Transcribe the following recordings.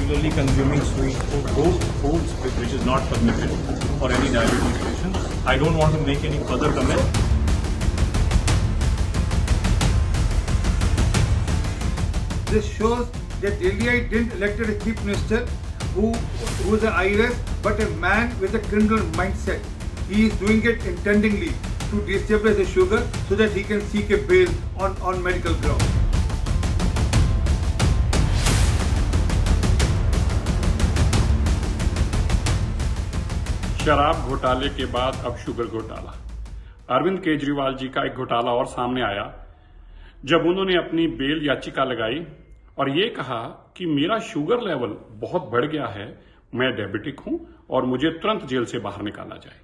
regularly consuming sweet food, those foods which is not permitted for any diabetes patient. I don't want to make any further comment. This shows that Delhi didn't elect a chief minister who is an IRS, but a man with a criminal mindset. He is doing it intendingly to destabilize the sugar so that he can seek a bail on medical grounds. शराब घोटाले के बाद अब sugar घोटाला। अरविंद केजरीवाल जी का एक घोटाला और सामने आया जब उन्होंने अपनी बेल याचिका लगाई और ये कहा कि मेरा शुगर लेवल बहुत बढ़ गया है, मैं डायबिटिक हूं और मुझे तुरंत जेल से बाहर निकाला जाए।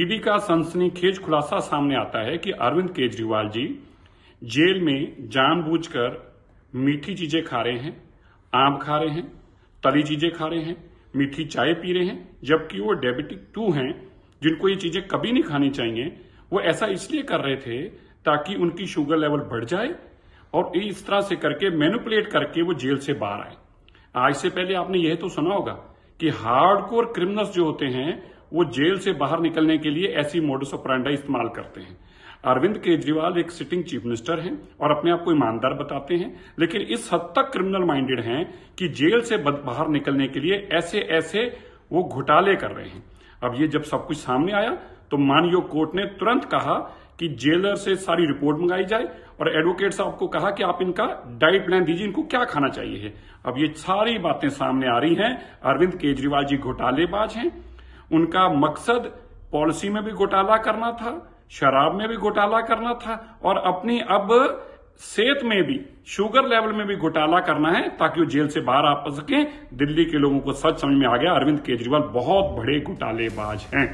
ईडी का सनसनीखेज खुलासा सामने आता है कि अरविंद केजरीवाल जी जेल में जानबूझकर मीठी चीजें खा रहे हैं, आम खा रहे हैं, तली चीजें खा रहे हैं, मीठी चाय पी रहे हैं, जबकि वो डायबिटिक 2 हैं जिनको ये चीजें कभी नहीं खानी चाहिए। वो ऐसा इसलिए कर रहे थे ताकि उनकी शुगर लेवल बढ़ जाए और इस तरह से करके मैनिपुलेट करके वो जेल से बाहर आए। आज से पहले आपने यह तो सुना होगा कि हार्डकोर क्रिमिनल्स जो होते हैं वो जेल से बाहर निकलने के लिए ऐसी मोडस ऑपरेंडी इस्तेमाल करते हैं। अरविंद केजरीवाल एक सिटिंग चीफ मिनिस्टर हैं और अपने आप को ईमानदार बताते हैं, लेकिन इस हद तक क्रिमिनल माइंडेड हैं कि जेल से बाहर निकलने के लिए ऐसे ऐसे वो घोटाले कर रहे हैं। अब ये जब सब कुछ सामने आया तो मानयोग कोर्ट ने तुरंत कहा कि जेलर से सारी रिपोर्ट मंगाई जाए और एडवोकेट साहब को कहा कि आप इनका डाइट प्लान दीजिए, इनको क्या खाना चाहिए है। अब ये सारी बातें सामने आ रही हैं। अरविंद केजरीवाल जी घोटालेबाज हैं। उनका मकसद पॉलिसी में भी घोटाला करना था, शराब में भी घोटाला करना था और अपनी अब सेहत में भी, शुगर लेवल में भी घोटाला करना है ताकि वो जेल से बाहर आ सके। दिल्ली के लोगों को सच समझ में आ गया, अरविंद केजरीवाल बहुत बड़े घोटालेबाज हैं।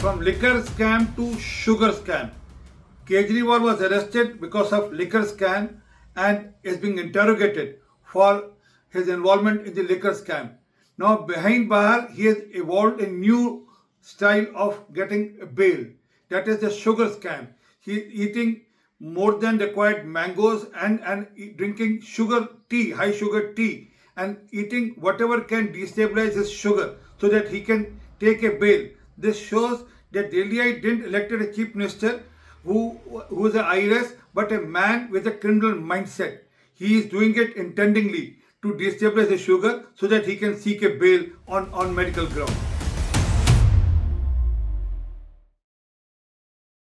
From liquor scam to sugar scam, Kejriwal was arrested because of liquor scam and is being interrogated for his involvement in the liquor scam. Now behind bar, he has evolved a new style of getting bail. That is the sugar scam. He is eating more than required mangoes and drinking sugar tea, high sugar tea, and eating whatever can destabilize his sugar so that he can take a bail. This shows that Delhi didn't elect a chief minister who is an IRS, but a man with a criminal mindset. He is doing it intendingly to destabilize the sugar so that he can seek a bail on medical grounds.